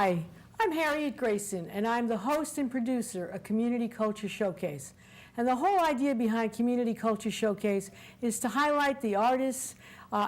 Hi, I'm Harriet Grayson, and I'm the host and producer of Community Culture Showcase. And the whole idea behind Community Culture Showcase is to highlight the artists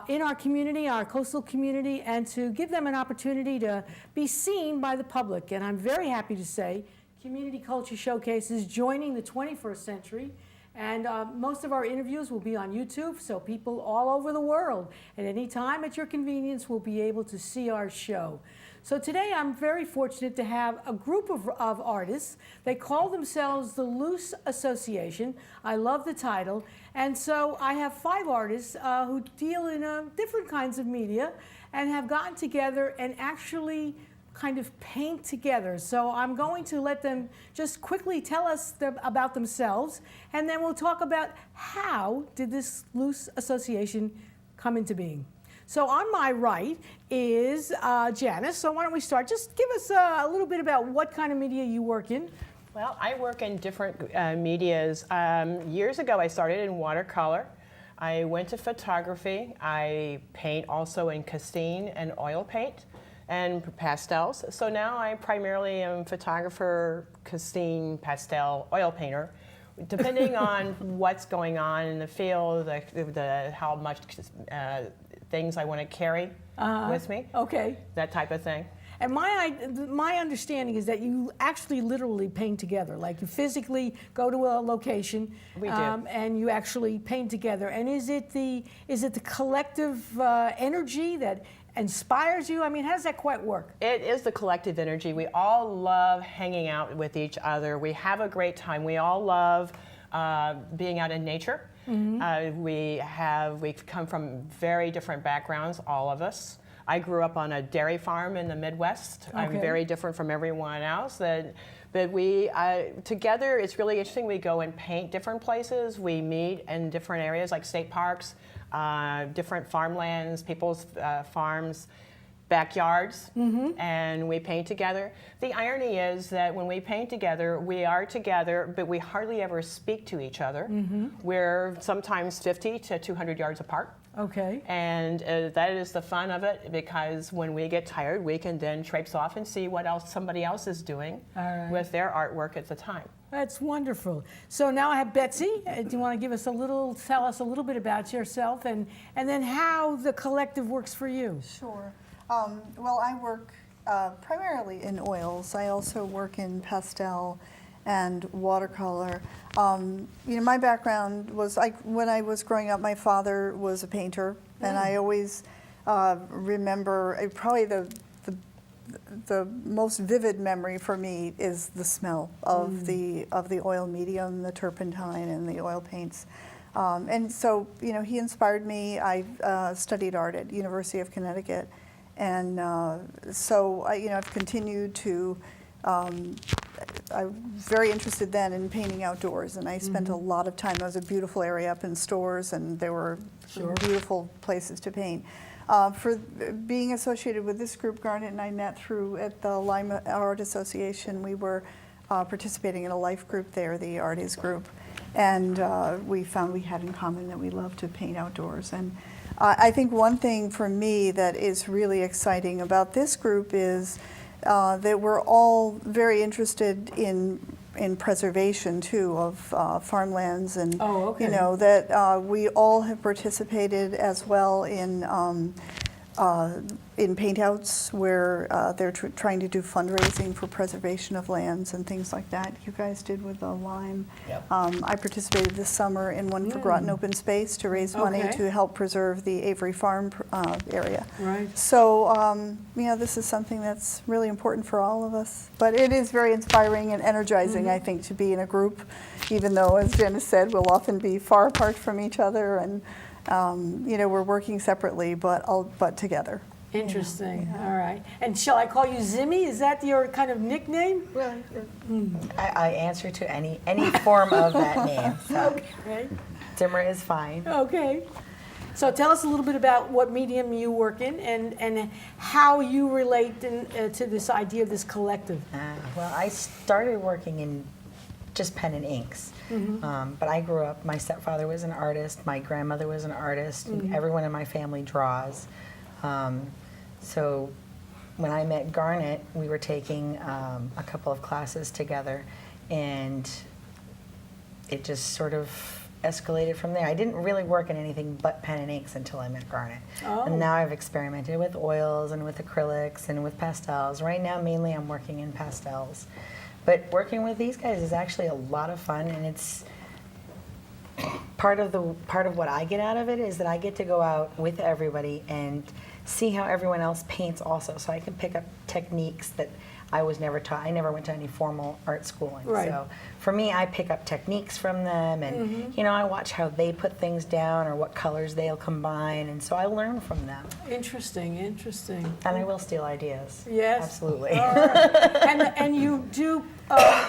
in our community, our coastal community, and to give them an opportunity to be seen by the public. And I'm very happy to say Community Culture Showcase is joining the 21st century. And most of our interviews will be on YouTube, so people all over the world at any time at your convenience will be able to see our show. So today I'm very fortunate to have a group of artists. They call themselves the Loose Association. I love the title. And so I have 5 artists who deal in different kinds of media and have gotten together and actually kind of paint together. So I'm going to let them just quickly tell us about themselves, and then we'll talk about how did this Loose Association come into being. So on my right is Janice. So why don't we start? Just give us a little bit about what kind of media you work in. Well, I work in different medias. Years ago, I started in watercolor. I went to photography. I paint also in Castine and oil paint and pastels. So now I primarily am photographer, Castine, pastel, oil painter, depending on what's going on in the field, how much things I want to carry with me. Okay. That type of thing. And my understanding is that you actually literally paint together, like you physically go to a location. We do. And you actually paint together. And is it the collective energy that inspires you? I mean, how does that quite work? It is the collective energy. We all love hanging out with each other. We have a great time. We all love being out in nature. Mm-hmm. We've come from very different backgrounds, all of us. I grew up on a dairy farm in the Midwest. Okay. I'm very different from everyone else. But we, together, it's really interesting. We go and paint different places. We meet in different areas like state parks, different farmlands, people's farms, backyards, mm-hmm. and we paint together. The irony is that when we paint together, we are together, but we hardly ever speak to each other. Mm-hmm. We're sometimes 50 to 200 yards apart. Okay. And that is the fun of it, because when we get tired, we can then traipse off and see what else somebody else is doing with their artwork at the time. That's wonderful. So now I have Betsy. Do you want to tell us a little bit about yourself and then how the collective works for you? Sure. Well, I work primarily in oils. I also work in pastel and watercolor. My background was, when I was growing up, my father was a painter, and I always remember probably the most vivid memory for me is the smell of the oil medium, the turpentine, and the oil paints. And so, he inspired me. I studied art at University of Connecticut, and so I've continued to. I was very interested then in painting outdoors, and I spent a lot of time. It was a beautiful area up in Stores, and there were beautiful places to paint. For being associated with this group, Garnet and I met at the Lima Art Association. We were participating in a life group there, the Arties group, and we found we had in common that we love to paint outdoors. And I think one thing for me that is really exciting about this group is that we're all very interested in preservation too of farmlands, and that we all have participated as well in paint-outs where they're trying to do fundraising for preservation of lands and things like that. You guys did with the lime. Yep. I participated this summer in one Forgotten Open Space to raise money to help preserve the Avery Farm area. Right. So, this is something that's really important for all of us. But it is very inspiring and energizing, I think, to be in a group, even though, as Janice said, we'll often be far apart from each other, and we're working separately, but together. Interesting. All right. And shall I call you Zimmy? Is that your kind of nickname? Well, I answer to any form of that name. So okay. Zimmer is fine. Okay. So tell us a little bit about what medium you work in and how you relate to this idea of this collective. Well, I started working in just pen and inks. But I grew up, my stepfather was an artist, my grandmother was an artist, and everyone in my family draws. So when I met Garnet, we were taking a couple of classes together, and it just sort of escalated from there. I didn't really work in anything but pen and inks until I met Garnet. Oh. And now I've experimented with oils and with acrylics and with pastels. Right now, mainly I'm working in pastels. But working with these guys is actually a lot of fun, and it's part of what I get out of it is that I get to go out with everybody and see how everyone else paints also. So I can pick up techniques that I was never taught. I never went to any formal art schooling. Right. So for me, I pick up techniques from them, and you know, I watch how they put things down or what colors they'll combine, and so I learn from them. Interesting, interesting. And I will steal ideas. Yes. Absolutely. All right. And you do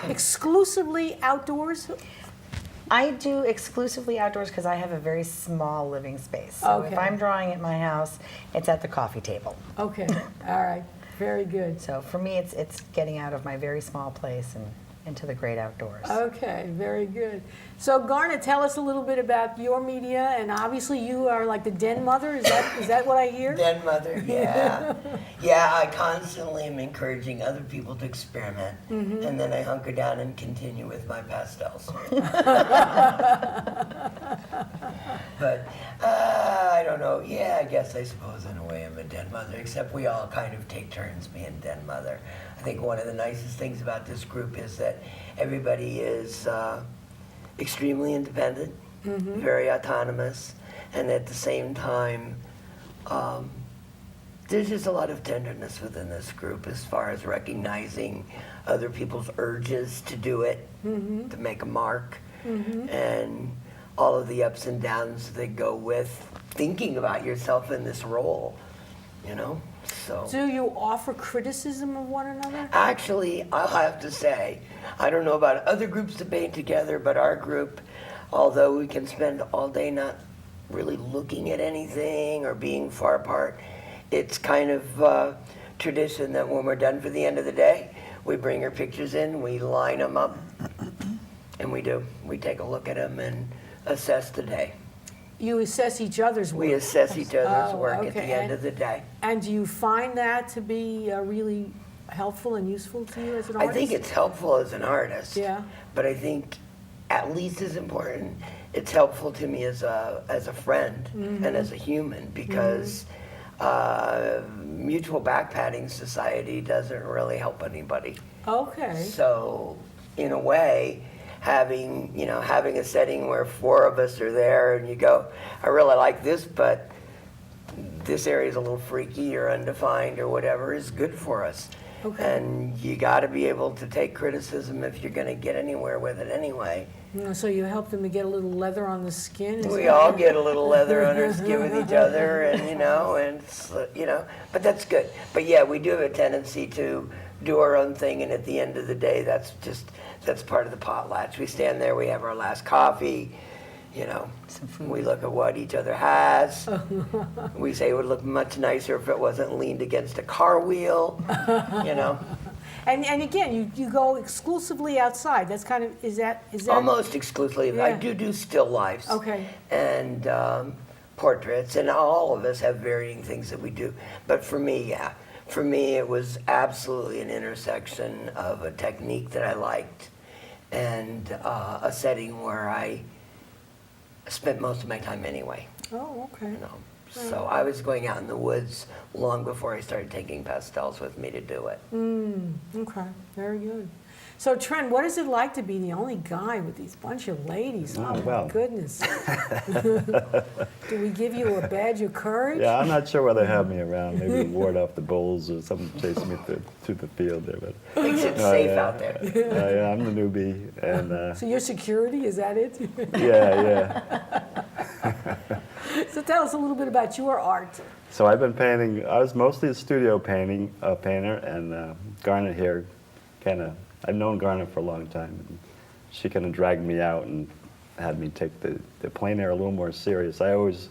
exclusively outdoors? I do exclusively outdoors because I have a very small living space. So if Okay. I'm drawing at my house, it's at the coffee table. Okay, all right, very good. So for me, it's getting out of my very small place and into the great outdoors. Okay, very good. So Garnet, tell us a little bit about your media, and obviously you are like the den mother, is that what I hear? Den mother, yeah. Yeah, I constantly am encouraging other people to experiment, and then I hunker down and continue with my pastels. But I don't know. Yeah, I guess I suppose in a way I'm a den mother, except we all kind of take turns being den mother. I think one of the nicest things about this group is that everybody is extremely independent, very autonomous, and at the same time, there's just a lot of tenderness within this group as far as recognizing other people's urges to do it, to make a mark, and all of the ups and downs that go with thinking about yourself in this role, you know? So. Do you offer criticism of one another? Actually, I'll have to say, I don't know about other groups that paint together, but our group, although we can spend all day not really looking at anything or being far apart, it's kind of tradition that when we're done for the end of the day, we bring our pictures in, we line them up, and we take a look at them and assess the day. You assess each other's work. We assess each other's Oh, work at okay. the end of the day. And do you find that to be really helpful and useful to you as an I artist? think it's helpful as an artist. Yeah. But I think at least as important, it's helpful to me as a friend and as a human because mutual backpatting society doesn't really help anybody. Okay. So in a way, having a setting where 4 of us are there and you go, I really like this, but this area is a little freaky or undefined or whatever is good for us. Okay. And you got to be able to take criticism if you're going to get anywhere with it anyway. So you help them to get a little leather on the skin? is We that- all get a little leather on our skin with each other, and but that's good. But yeah, we do have a tendency to do our own thing, and at the end of the day, that's part of the potlatch. We stand there, we have our last coffee, we look at what each other has. We say it would look much nicer if it wasn't leaned against a car wheel, And again, you go exclusively outside. That's kind of, is that? Almost exclusively. I Yeah. do still lifes. Okay. And portraits, and all of us have varying things that we do. But for me, it was absolutely an intersection of a technique that I liked and a setting where I spent most of my time anyway. Oh, okay. So I was going out in the woods long before I started taking pastels with me to do it. Okay, very good. So Trent, what is it like to be the only guy with these bunch of ladies? Oh, my well. goodness. Do we give you a badge of courage? Yeah, I'm not sure why they have me around. Maybe to ward off the bulls or something chasing me through the field there. But Makes it safe out there. yeah, I'm the newbie, and So your security, is that it? yeah. So tell us a little bit about your art. So I've been painting. I was mostly a studio painter, and Garnet here, I've known Garnet for a long time. And she kind of dragged me out and had me take the plein air a little more serious. I always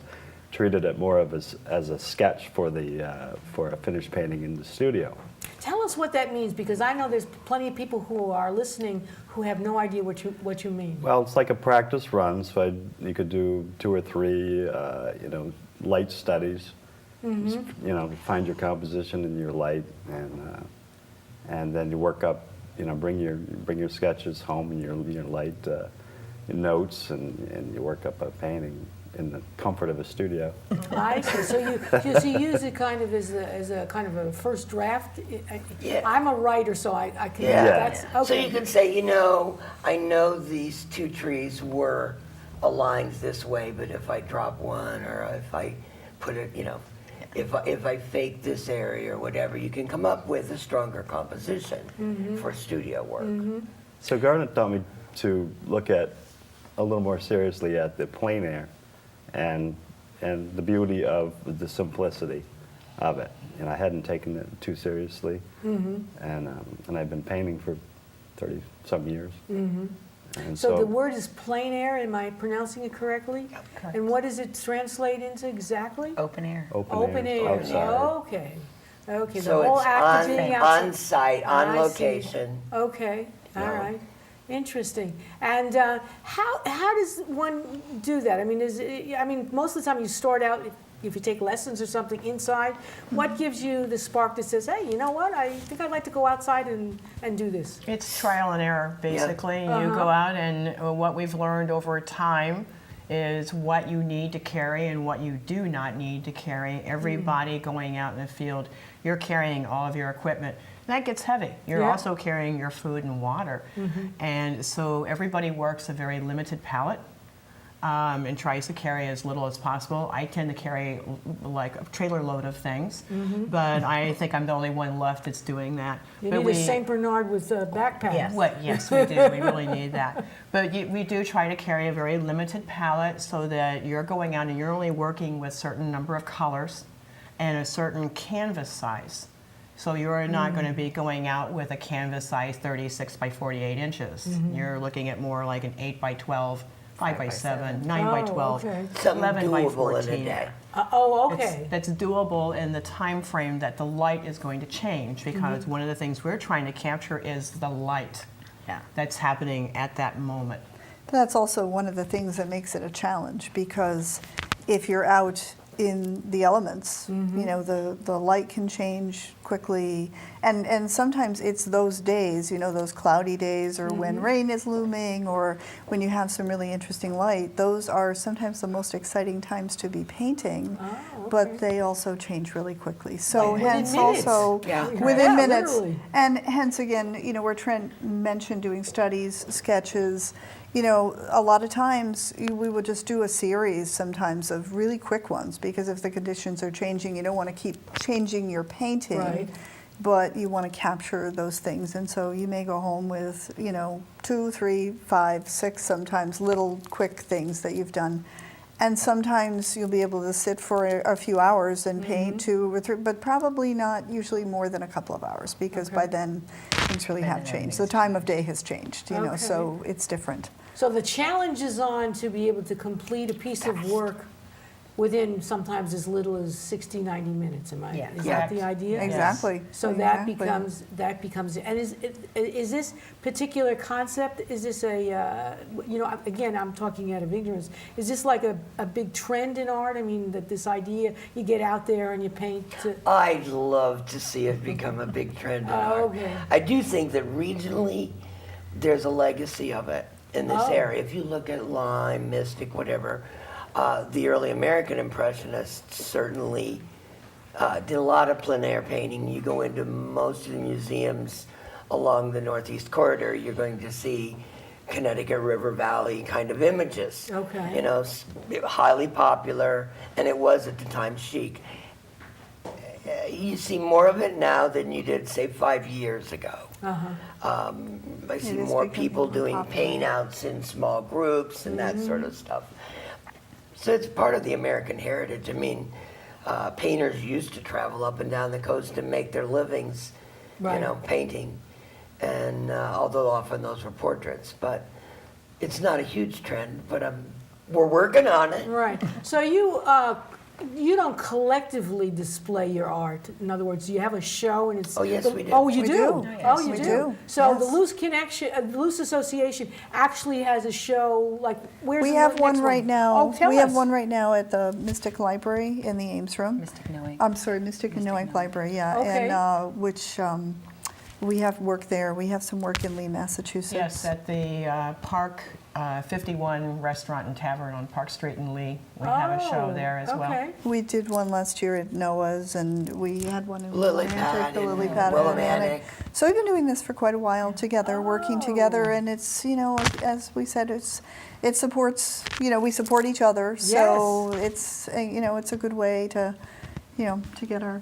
treated it more of as a sketch for a finished painting in the studio. Tell us what that means, because I know there's plenty of people who are listening who have no idea what you mean. Well, it's like a practice run, so you could do 2 or 3, light studies, You know, find your composition and your light, and then you work up. You know, bring your sketches home and your light your notes, and you work up a painting in the comfort of a studio. I see. So you use it kind of as a kind of a first draft. Yeah. I'm a writer, so I can. Yeah. That's okay. So you can say, you know, I know these two trees were aligned this way, but if I drop one, or if I put it, you know, if I fake this area or whatever, you can come up with a stronger composition for studio work. So Garnet taught me to look at a little more seriously at the plein air, and the beauty of the simplicity of it. And I hadn't taken it too seriously, and I've been painting for 30-some years. And So the word is plein air. Am I pronouncing it correctly? Correct. And what does it translate into exactly? Open air. Open air. outside. Okay. Okay. So the whole it's act of being outside. on site, on I see. location. Okay, all Yeah. right. Interesting. And how does one do that? I mean, most of the time you start out, if you take lessons or something inside, what gives you the spark that says, hey, you know what, I think I'd like to go outside and do this? It's trial and error, basically. You go out, and what we've learned over time is what you need to carry and what you do not need to carry. Everybody going out in the field, you're carrying all of your equipment. That gets heavy. You're Yeah. also carrying your food and water. And so everybody works a very limited palette. And tries to carry as little as possible. I tend to carry like a trailer load of things, but I think I'm the only one left that's doing that. You but need a St. Bernard with a backpack. Yes. Yes, we do. We really need that. But we do try to carry a very limited palette so that you're going out and you're only working with a certain number of colors and a certain canvas size. So you're not going to be going out with a canvas size 36 by 48 inches. You're looking at more like an 8 by 12, 5 by 7, 9 by 12, okay. Something 11 by doable 14. in a day. Okay. That's doable in the time frame that the light is going to change, because one of the things we're trying to capture is the light that's happening at that moment. That's also one of the things that makes it a challenge, because if you're out in the elements, you know, the light can change quickly, and sometimes it's those days, you know, those cloudy days, or when rain is looming, or when you have some really interesting light. Those are sometimes the most exciting times to be painting, but they also change really quickly. So Within hence minutes. also Yeah. within Yeah, minutes, literally. and hence again, you know, where Trent mentioned doing studies, sketches. You know, a lot of times we would just do a series sometimes of really quick ones, because if the conditions are changing, you don't want to keep changing your painting, Right. but you want to capture those things. And so you may go home with, you know, 2, 3, 5, 6 sometimes little quick things that you've done. And sometimes you'll be able to sit for a few hours and paint 2 or 3, but probably not usually more than a couple of hours, because by then things really have changed. The time of day has changed, you know, so it's different. So the challenge is on to be able to complete a piece of work within sometimes as little as 60, 90 minutes. Yes. Is that the idea? Exactly. So Exactly. that becomes, and is this particular concept, is this a, you know, again, I'm talking out of ignorance, is this like a big trend in art? I mean, that this idea, you get out there and you paint to, I'd love to see it become a big trend in art. okay. I do think that regionally, there's a legacy of it in this area. If you look at Lime, Mystic, whatever, the early American Impressionists certainly did a lot of plein air painting. You go into most of the museums along the Northeast Corridor, you're going to see Connecticut River Valley kind of images. Okay. You know, highly popular, and it was at the time chic. You see more of it now than you did, say, 5 years ago. I see is more becoming people more doing popular. paint outs in small groups and that sort of stuff. So it's part of the American heritage. I mean, painters used to travel up and down the coast and make their livings, Right. you know, painting. And although often those were portraits, but it's not a huge trend, but we're working on it. right. So you you don't collectively display your art. In other words, you have a show and it's. Oh, yes, we do. Oh, you We do? do. Oh, you We do? do, So the yes. Loose Connection, Loose Association actually has a show, like, where's We the have next one right now. Oh, tell We have us. one right now at the Mystic Library in the Ames Room. Mystic Knowing. I'm sorry, Mystic and Noank Library, yeah. Okay. And which we have work there. We have some work in Lee, Massachusetts. Yes, at the Park 51 Restaurant and Tavern on Park Street in Lee. We have a show Oh, there as well. Okay. We did one last year at Noah's, and we had one in Lily Willimantic, Pad the Lily and Pad Willimantic. So we've been doing this for quite a while together, working together, Oh. and it's, you know, as we said, it supports, you know, we support each other. So it's, you know, it's a good way to, you know, to get our.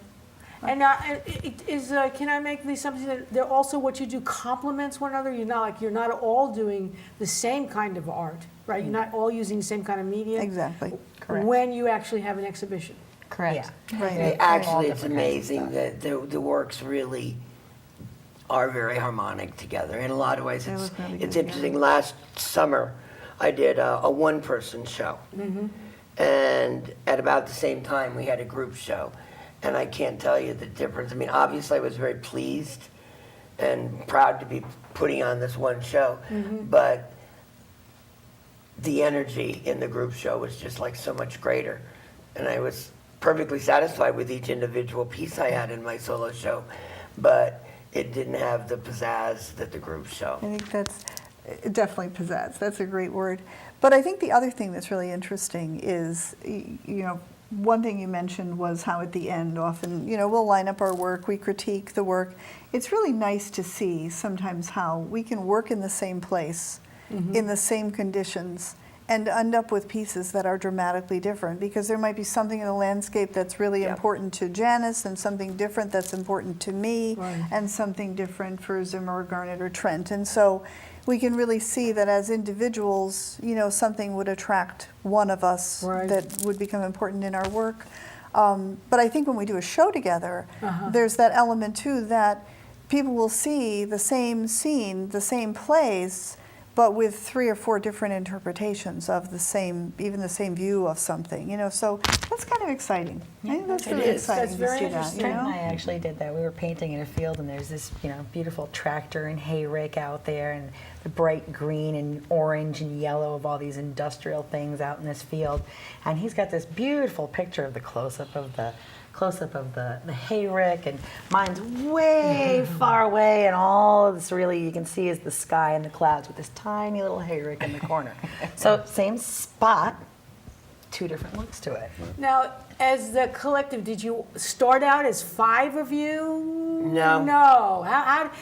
And can I make these something that they're also what you do complements one another? You're not all doing the same kind of art, right? You're not all using the same kind of media. Exactly. Correct. When you actually have an exhibition. Correct. Yeah. Right. They- all Actually, it's different kinds of amazing that the works really are very harmonic together. In a lot of ways, They it's look really good interesting. Last summer, I did a one-person show. And at about the same time, we had a group show. And I can't tell you the difference. I mean, obviously, I was very pleased and proud to be putting on this one show. But the energy in the group show was just like so much greater. And I was perfectly satisfied with each individual piece I had in my solo show, but it didn't have the pizzazz that the group show. I think that's definitely pizzazz. That's a great word. But I think the other thing that's really interesting is, you know, one thing you mentioned was how at the end often, you know, we'll line up our work, we critique the work. It's really nice to see sometimes how we can work in the same place, in the same conditions, and end up with pieces that are dramatically different, because there might be something in the landscape that's really Yeah. important to Janice and something different that's important to me, Right. and something different for Zimmer or Garnet or Trent. And so we can really see that as individuals, you know, something would attract one of us Right. that would become important in our work. But I think when we do a show together, there's that element too that people will see the same scene, the same place, but with 3 or 4 different interpretations of the same, even the same view of something, you know, so that's kind of exciting. I think that's It really is. exciting That's to very see that, you interesting. Trent and know? I actually did that. We were painting in a field, and there's this, you know, beautiful tractor and hay rake out there, and the bright green and orange and yellow of all these industrial things out in this field. And he's got this beautiful picture of the close-up of the hay rick, and mine's way far away, and all of this really you can see is the sky and the clouds with this tiny little hay rick in the corner. So same spot, 2 different looks to it. Now, as the collective, did you start out as 5 of you? No. No.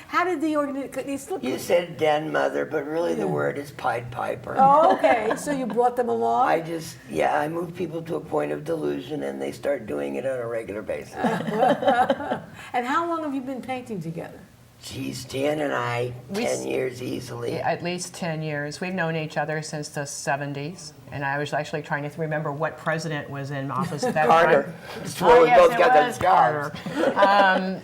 How did the organization? You said den mother, but really the word is Pied Piper. Oh, okay. So you brought them along. I move people to a point of delusion and they start doing it on a regular basis. And how long have you been painting together? Geez, Jan and I, 10 years easily. At least 10 years. We've known each other since the 70s. And I was actually trying to remember what president was in office at that Carter. time. That's where we both it got that was scar. Carter.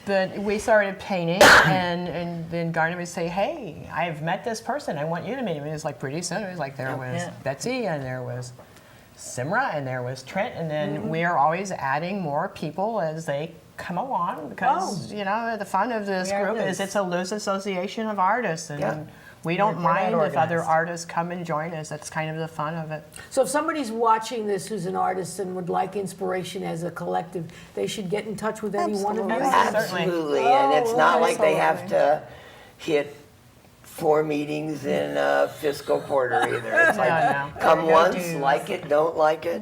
But we started painting, and then Garnet would say, "Hey, I've met this person. I want you to meet him." And it was like pretty soon. It was like there was Yeah. Betsy, and there was Simra, and there was Trent, and then we are always adding more people as they come along, because you know the fun of this We are group is loose. it's a loose association of artists, and Yeah. we don't We're not mind if other organized. artists come and join us. That's kind of the fun of it. So if somebody's watching this who's an artist and would like inspiration as a collective, they should get in touch with any one of you? Absolutely. Absolutely, Oh, and it's not like they have absolutely. to hit 4 meetings in a fiscal quarter either. It's like, No. come No once, dues. like it, don't like it.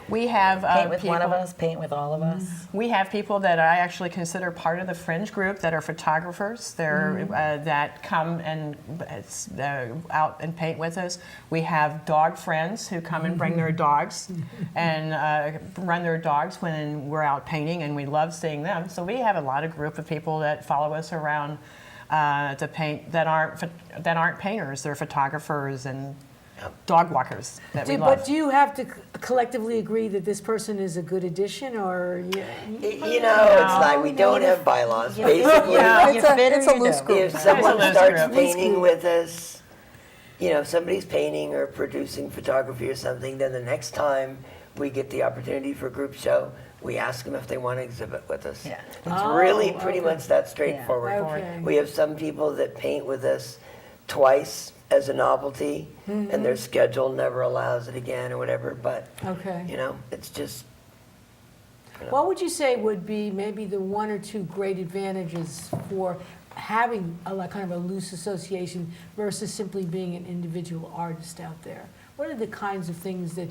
We have Paint with people, one of us, paint with all of us. We have people that I actually consider part of the fringe group that are photographers. They're that come and out and paint with us. We have dog friends who come and bring their dogs and run their dogs when we're out painting, and we love seeing them. So we have a lot of group of people that follow us around to paint that aren't painters. They're photographers and dog walkers that we love. But do you have to collectively agree that this person is a good addition, or You know, it's like we don't have bylaws. Basically, It's a, fit or it's a you loose don't. group. if someone loose starts group. painting with us, you know, if somebody's painting or producing photography or something, then the next time we get the opportunity for a group show, we ask them if they want to exhibit with us. Yeah. It's really pretty much that straightforward. Okay. We have some people that paint with us twice as a novelty, and their schedule never allows it again or whatever, but, Okay. you know, it's just, What would you say would be maybe the one or two great advantages for having like kind of a loose association versus simply being an individual artist out there? What are the kinds of things that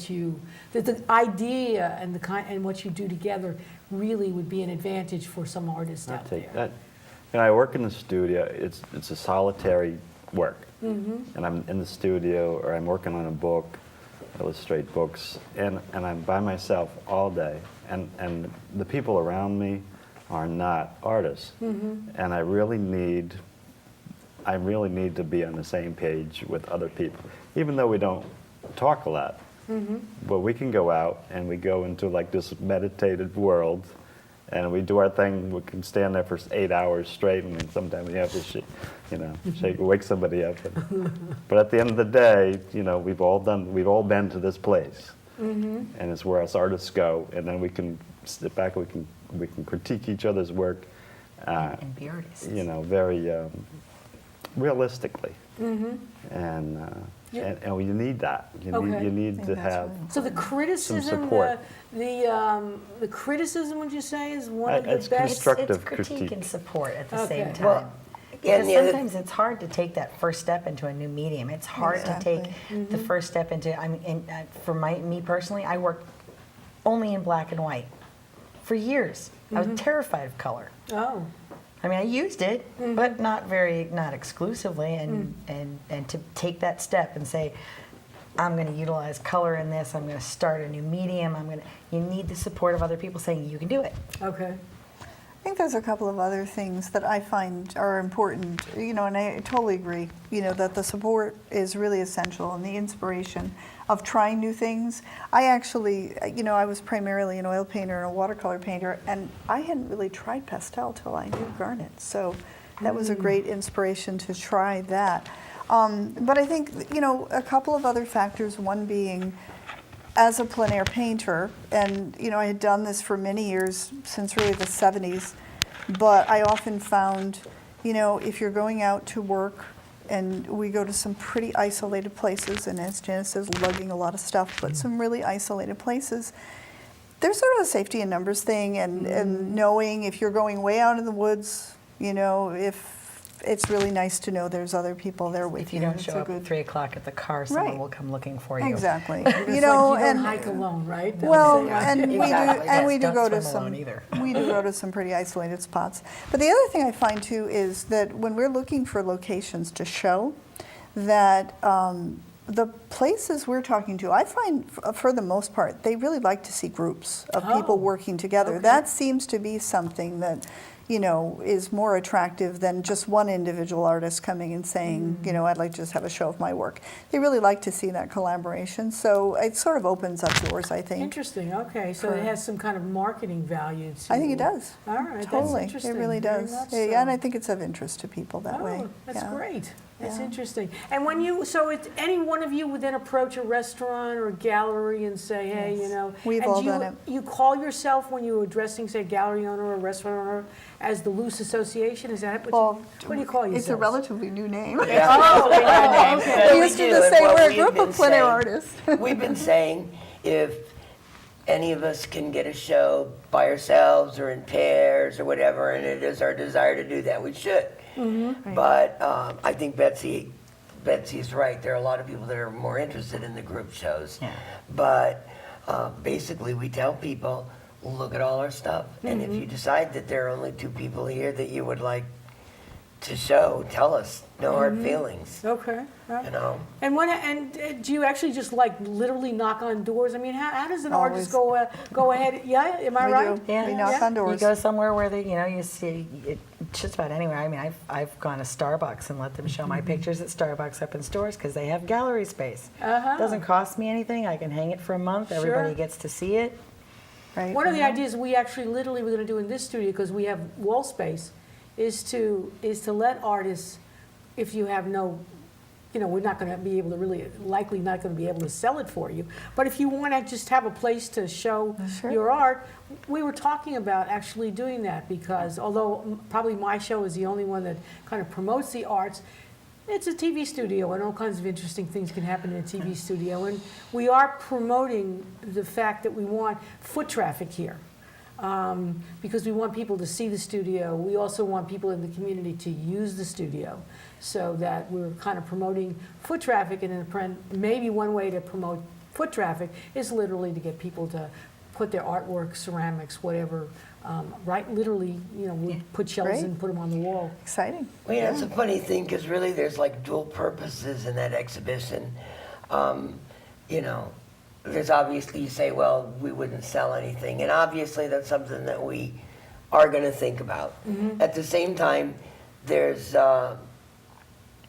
the idea and and what you do together really would be an advantage for some artists out there? That. You know, I work in the studio. It's a solitary work, and I'm in the studio or I'm working on a book, illustrate books, and I'm by myself all day. And the people around me are not artists, and I really need to be on the same page with other people, even though we don't talk a lot. But we can go out and we go into like this meditative world, and we do our thing. We can stand there for 8 hours straight, and then sometimes we have to, wake somebody up. But at the end of the day, you know, we've all been to this place, and it's where us artists go, and then we can sit back, we can critique each other's work, And be artists. you know, very realistically, and you need that. Okay. You need think to that's have. really So the criticism, support. the criticism, would you say, is one of the It's best? constructive It's critique critique. and support at the Okay. same time. Well, because and the other- sometimes it's hard to take that first step into a new medium. It's hard to take the first step into. I mean, for me personally, I worked only in black and white for years. I was terrified of color. Oh, I mean, I used it, but not exclusively. And to take that step and say, I'm going to utilize color in this. I'm going to start a new medium. You need the support of other people saying you can do it. okay. I think there's a couple of other things that I find are important, you know, and I totally agree, you know, that the support is really essential and the inspiration of trying new things. I actually, you know, I was primarily an oil painter and a watercolor painter, and I hadn't really tried pastel till I knew garnet. So that was a great inspiration to try that. But I think, you know, a couple of other factors, one being, as a plein air painter, and you know, I had done this for many years, since really the 70s, but I often found, you know, if you're going out to work, and we go to some pretty isolated places, and as Janice says, lugging a lot of stuff, but some really isolated places, there's sort of a safety in numbers thing, and knowing if you're going way out in the woods, you know, if it's really nice to know there's other people there with If you don't It's show a up at 3 o'clock at the car, someone Right. will come looking for you. Exactly. It's You know, like you don't and hike alone, right? They'll well, say, and we do, Exactly. and we Yes, do don't go to swim some, alone either. we do go to some pretty isolated spots. But the other thing I find too is that when we're looking for locations to show, that the places we're talking to, I find for the most part, they really like to see groups of Oh, people working together. okay. That seems to be something that, you know, is more attractive than just one individual artist coming and saying, you know, I'd like to just have a show of my work. They really like to see that collaboration. So it sort of opens up doors, I think. Interesting, okay, so it For- has some kind of marketing value to I think it does. All right, Totally. that's interesting. It really very does. much Yeah, so. and I think it's of interest to people that way. Oh, that's Yeah. great. That's Yeah. interesting. And when any one of you would then approach a restaurant or a gallery and say, hey, you know. We've and all do you, done it. You call yourself, when you're addressing, say, a gallery owner or a restaurant owner, as the Loose Association? Is that Well, what do you call yourselves? It's a relatively new name. Oh, okay. But We we used to do, just and say what we're a we've group been of plein air saying- artists. We've been saying if any of us can get a show by ourselves or in pairs or whatever, and it is our desire to do that, we should. But I think Betsy's right. There are a lot of people that are more interested in the group shows. Yeah. But basically, we tell people, look at all our stuff. And if you decide that there are only 2 people here that you would like to show, tell us. No hard feelings. Okay. You know? And do you actually just like literally knock on doors? I mean, how does an artist Always. go ahead? Yeah, am I We right? do. Yeah. We knock on doors. You go somewhere where you see it just about anywhere. I mean, I've gone to Starbucks and let them show my pictures at Starbucks up in stores because they have gallery space. Uh-huh. Doesn't cost me anything. I can hang it for a month. Everybody Sure. gets to see it. Right. One of the ideas we actually literally we're going to do in this studio, because we have wall space, is to let artists, if you have no you know, we're not going to be able to likely not going to be able to sell it for you. But if you want to just have a place to show Sure. your art, we were talking about actually doing that, because although probably my show is the only one that kind of promotes the arts, it's a TV studio, and all kinds of interesting things can happen in a TV studio. And we are promoting the fact that we want foot traffic here. Because we want people to see the studio. We also want people in the community to use the studio, so that we're kind of promoting foot traffic. And maybe one way to promote foot traffic is literally to get people to put their artwork, ceramics, whatever, right, literally, you know, we put shelves Great. and put them on the wall. Exciting. Well, yeah, it's a funny thing because really there's like dual purposes in that exhibition. You know, there's obviously, you say, well, we wouldn't sell anything, and obviously that's something that we are going to think about. At the same time, there's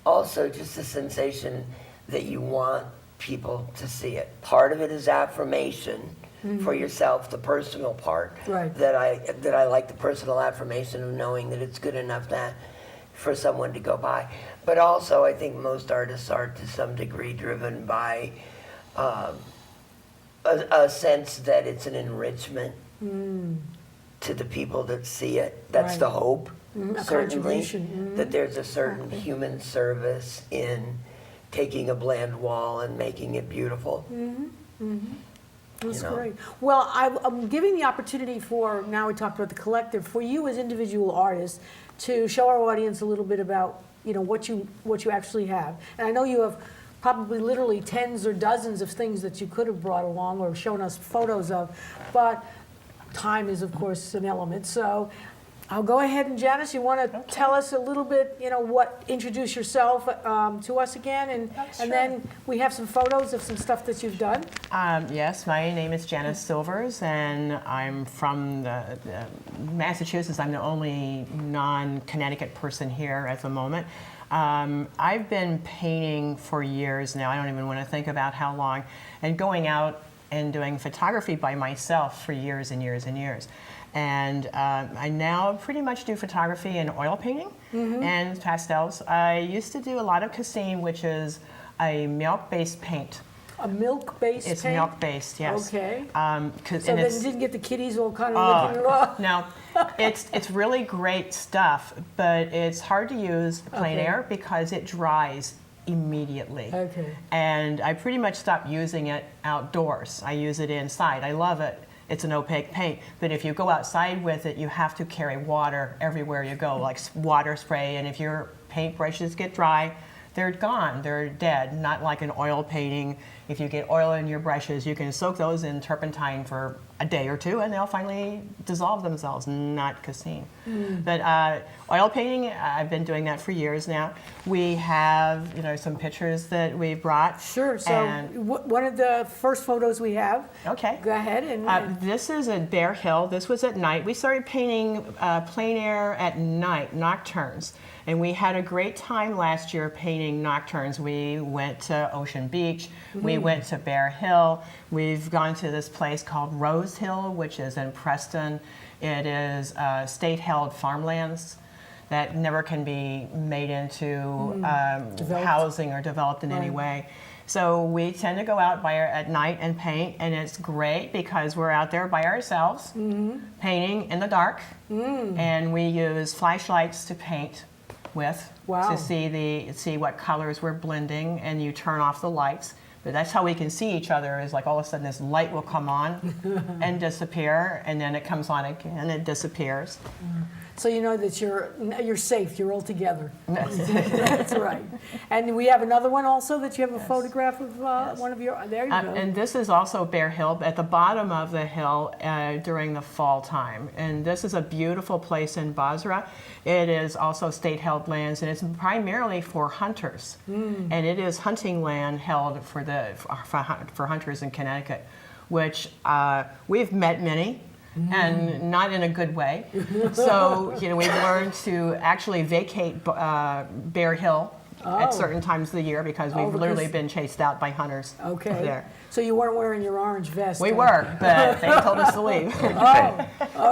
also just a sensation that you want people to see it. Part of it is affirmation for yourself, the personal part. Right. That I like the personal affirmation of knowing that it's good enough for someone to go by. But also, I think most artists are to some degree driven by a sense that it's an enrichment to the people that see it. That's Right. the hope, A certainly, contribution. that there's a certain human service in taking a bland wall and making it beautiful. That's You know. great. Well, I'm giving the opportunity for, now we talked about the collective, for you as individual artists to show our audience a little bit about, you know, what you actually have. And I know you have probably literally tens or dozens of things that you could have brought along or shown us photos of, but time is, of course, an element. So I'll go ahead, and Janice, you want to tell us a little bit, you know, introduce yourself to us again, and then we have some photos of some stuff that you've done. Yes, my name is Janice Silvers, and I'm from Massachusetts. I'm the only non-Connecticut person here at the moment. I've been painting for years now. I don't even want to think about how long, and going out and doing photography by myself for years and years and years. And I now pretty much do photography and oil painting and pastels. I used to do a lot of cassine, which is a milk-based paint. A milk-based It's paint? milk-based, yes. Okay. So So then you didn't get the kitties all kind of looking it off? No, it's really great stuff, but it's hard to use plein Okay. air because it dries immediately. Okay. And I pretty much stopped using it outdoors. I use it inside. I love it. It's an opaque paint, but if you go outside with it, you have to carry water everywhere you go, like water spray, and if your paintbrushes get dry, they're gone, they're dead, not like an oil painting. If you get oil in your brushes, you can soak those in turpentine for a day or two and they'll finally dissolve themselves, not cassine. But oil painting, I've been doing that for years now. We have, you know, some pictures that we brought. Sure, so and- one of the first photos we have. Okay. Go ahead and This is at Bear Hill. This was at night. We started painting plein air at night, nocturnes. And we had a great time last year painting nocturnes. We went to Ocean Beach. We went to Bear Hill. We've gone to this place called Rose Hill, which is in Preston. It is state-held farmlands that never can be made into Developed. housing or developed in any way. So we tend to go out at night and paint, and it's great because we're out there by ourselves, painting in the dark, and we use flashlights to paint with Wow. to see what colors we're blending, and you turn off the lights. But that's how we can see each other, is like all of a sudden this light will come on and disappear, and then it comes on again and it disappears. so you know that you're safe, you're all together. That's right. And we have another one also that you have a photograph of one of your, there you go. And this is also Bear Hill, at the bottom of the hill during the fall time. And this is a beautiful place in Basra. It is also state-held lands, and it's primarily for hunters. And it is hunting land held for hunters in Connecticut, which we've met many. And not in a good way. So, you know, we've learned to actually vacate Bear Hill at certain times of the year because we've literally because- been chased out by hunters Okay. there. So you weren't wearing your orange vest? We huh? were, but they told us to leave. Oh,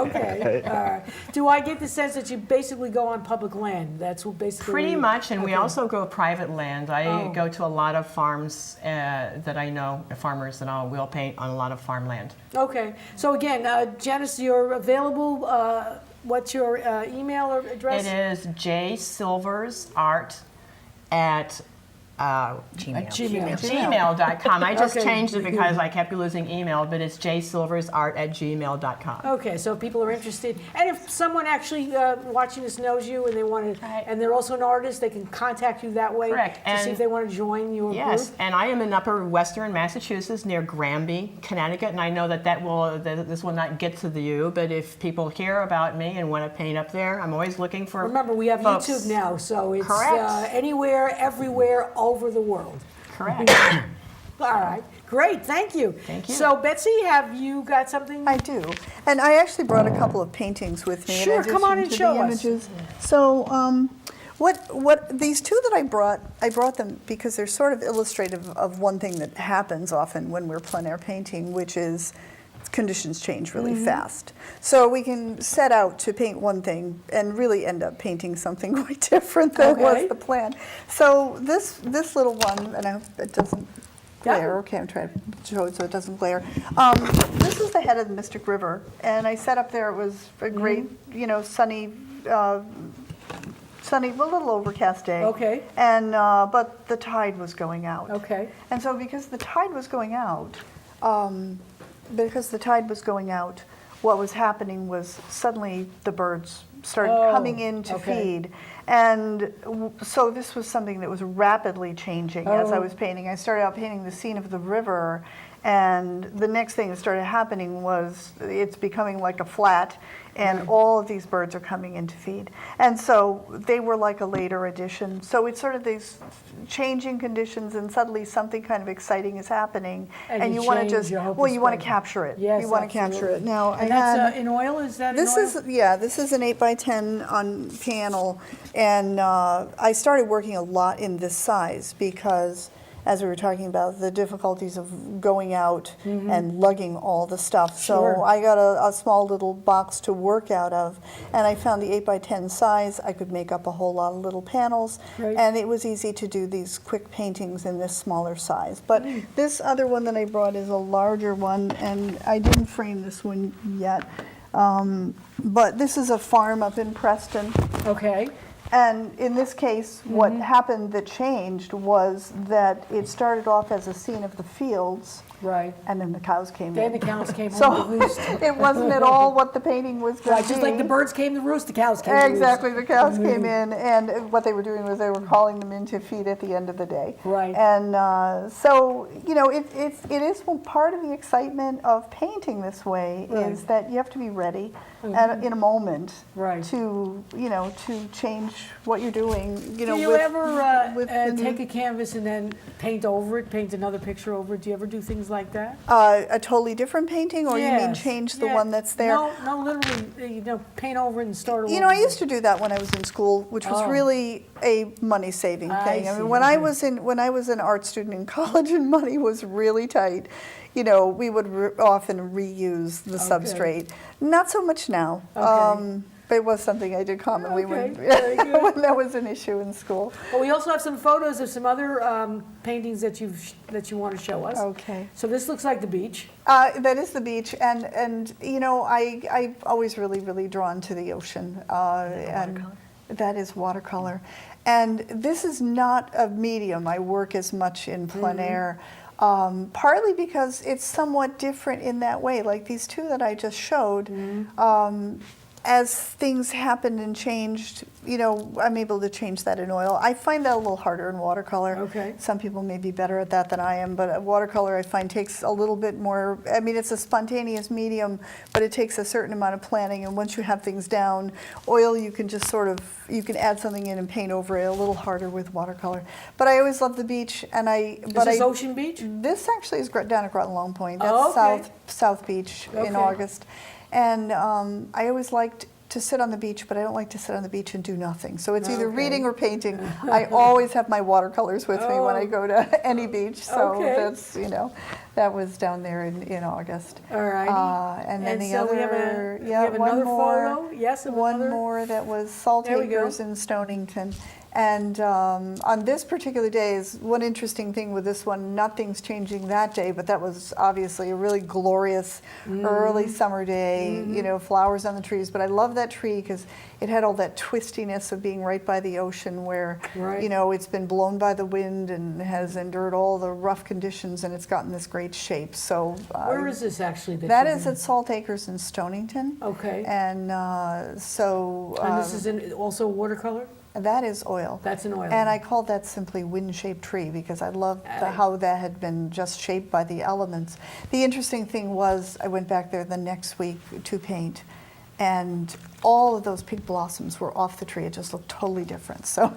okay. All right. Do I get the sense that you basically go on public land? That's what basically. Pretty much, and we Okay. also go private land. I Oh. go to a lot of farms that I know, farmers, and will paint on a lot of farmland. Okay. So again, Janice, you're available. What's your email or address? It is jsilversart at Gmail. At Gmail. gmail.com. I just Okay. changed it because I kept losing email, but it's jsilversart@gmail.com. Okay, so if people are interested, and if someone actually watching this knows you and they want to, Right. and they're also an artist, they can contact you that way. Correct. To see And- if they want to join your Yes, group. and I am in Upper Western Massachusetts near Granby, Connecticut, and I know that this will not get to you, but if people hear about me and want to paint up there, I'm always looking for. Remember, we have folks. YouTube now, so it's Correct. anywhere, everywhere, over the world. Correct. All right, great, thank you. Thank you. So Betsy, have you got something? I do, and I actually brought a couple of paintings with me. Sure, in come on addition and to show the us. images. So, what these two that I brought them because they're sort of illustrative of one thing that happens often when we're plein air painting, which is conditions change really fast. So we can set out to paint one thing and really end up painting something quite different than Okay. was the plan. So this little one, and I hope it doesn't Yeah. glare. Okay, I'm trying to show it so it doesn't glare. This is the head of the Mystic River, and I set up there. It was a great, sunny, a little overcast day. Okay. And but the tide was going out. Okay. And so because the tide was going out, what was happening was suddenly the birds started Oh, coming in to okay. feed. And so this was something that was rapidly changing as I Oh. was painting. I started out painting the scene of the river, and the next thing that started happening was it's becoming like a flat, and all of these birds are coming in to feed. And so they were like a later addition. So it's sort of these changing conditions, and suddenly something kind of exciting is happening, And you you want to change just, your hope well, is you want to better. capture it. Yes, You want to capture it. absolutely. Now, I And had... that's in oil, is that in This oil? this is an 8x10 on panel, and I started working a lot in this size because, as we were talking about, the difficulties of going out and lugging all the stuff. Mm-hmm. Sure. So I got a small little box to work out of, and I found the 8x10 size. I could make up a whole lot of little panels, Right. and it was easy to do these quick paintings in this smaller size. But this other one that I brought is a larger one, and I didn't frame this one yet. But this is a farm up in Preston. Okay. And in this case, what happened that changed was that it started off as a scene of the fields, Right. and then the cows came Then the in. cows came home So to roost. it wasn't at all what the painting was going Right, to just be. like the birds came to roost, the cows came to roost. Exactly, the cows came in, and what they were doing was they were calling them in to feed at the end of the day. Right. And so, it is part of the excitement of painting this way Right. is that you have to be ready in a moment Right. to change what you're doing. Do you with- ever with the new- take a canvas and then paint over it, paint another picture over it? Do you ever do things like that? a totally different painting, or you mean Yes, change the yeah. one that's there? No, literally, paint over it and start over. I used to do that when I was in school, which was Oh. really a money-saving I thing. see, mean, when I okay. was an art student in college and money was really tight, we would often reuse the substrate. Not so much now. Okay. But it was something I did commonly Okay, very good. when that was an issue in school. But we also have some photos of some other paintings that you want to show us. Okay. So this looks like the beach. That is the beach, and I've always really drawn to the ocean, and that is watercolor. And this is not a medium I work as much in plein air, partly because it's somewhat different in that way. Like these two that I just showed, as things happened and changed, I'm able to change that in oil. I find that a little harder in watercolor. Okay. Some people may be better at that than I am, but watercolor I find takes a little bit more, it's a spontaneous medium, but it takes a certain amount of planning, and once you have things down, oil you can just you can add something in and paint over it, a little harder with watercolor. But I always love the beach, and Is this Ocean Beach? this actually is down at Groton Long Point. That's Oh, okay. South Beach Okay. in August. And I always liked to sit on the beach, but I don't like to sit on the beach and do nothing. So it's either reading or painting. I always have my watercolors with me when I go to any beach. So Okay. that's, that was down there in August. All righty. And then the so other, we have one another more, photo. Yes, of one another. more that was Salt There we go. Acres in Stonington. And on this particular day is one interesting thing with this one, nothing's changing that day, but that was obviously a really glorious early summer day, flowers on the trees. But I love that tree because it had all that twistiness of being right by the ocean where, Right. it's been blown by the wind and has endured all the rough conditions and it's gotten this great shape. So Where is this actually? that you're is in? at Salt Acres in Stonington. Okay. And so And this is also watercolor? that is oil. That's an oil. And I called that simply wind-shaped tree because I loved how that had been just shaped by the elements. The interesting thing was I went back there the next week to paint, and all of those pink blossoms were off the tree. It just looked totally different. So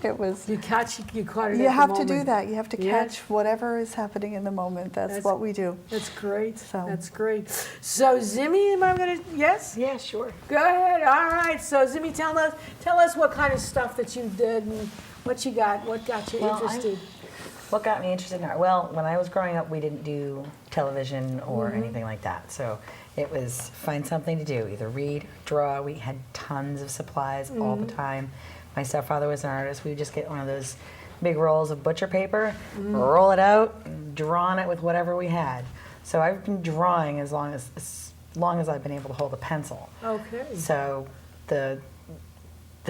it was. You caught it You at have the to do moment. that. You have to Yeah. catch whatever is happening in the moment. That's what we do. That's great. So- That's great. So Zimmy, am I going to, yes? Yeah, sure. Go ahead. All right. So Zimmy, tell us what kind of stuff that you did and what you got, what got you interested. What got me interested in art? Well, when I was growing up, we didn't do television or anything like that. So it was find something to do, either read, draw. We had tons of supplies all the time. My stepfather was an artist. We would just get one of those big rolls of butcher paper, roll it out, and draw on it with whatever we had. So I've been drawing as long as I've been able to hold a pencil. Okay. So the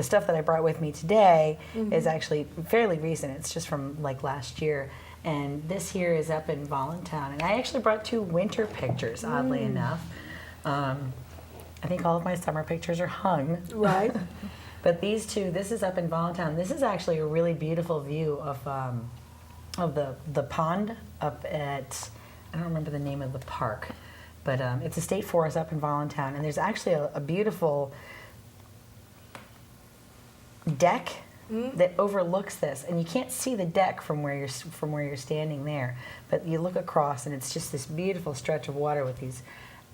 stuff that I brought with me today is actually fairly recent. It's just from like last year. And this here is up in Voluntown. And I actually brought 2 winter pictures, oddly enough. I think all of my summer pictures are hung. Right. But these 2, this is up in Voluntown. This is actually a really beautiful view of the pond up at, I don't remember the name of the park, but it's a state forest up in Voluntown. And there's actually a beautiful deck that overlooks this, and you can't see the deck from where you're standing there, but you look across and it's just this beautiful stretch of water with these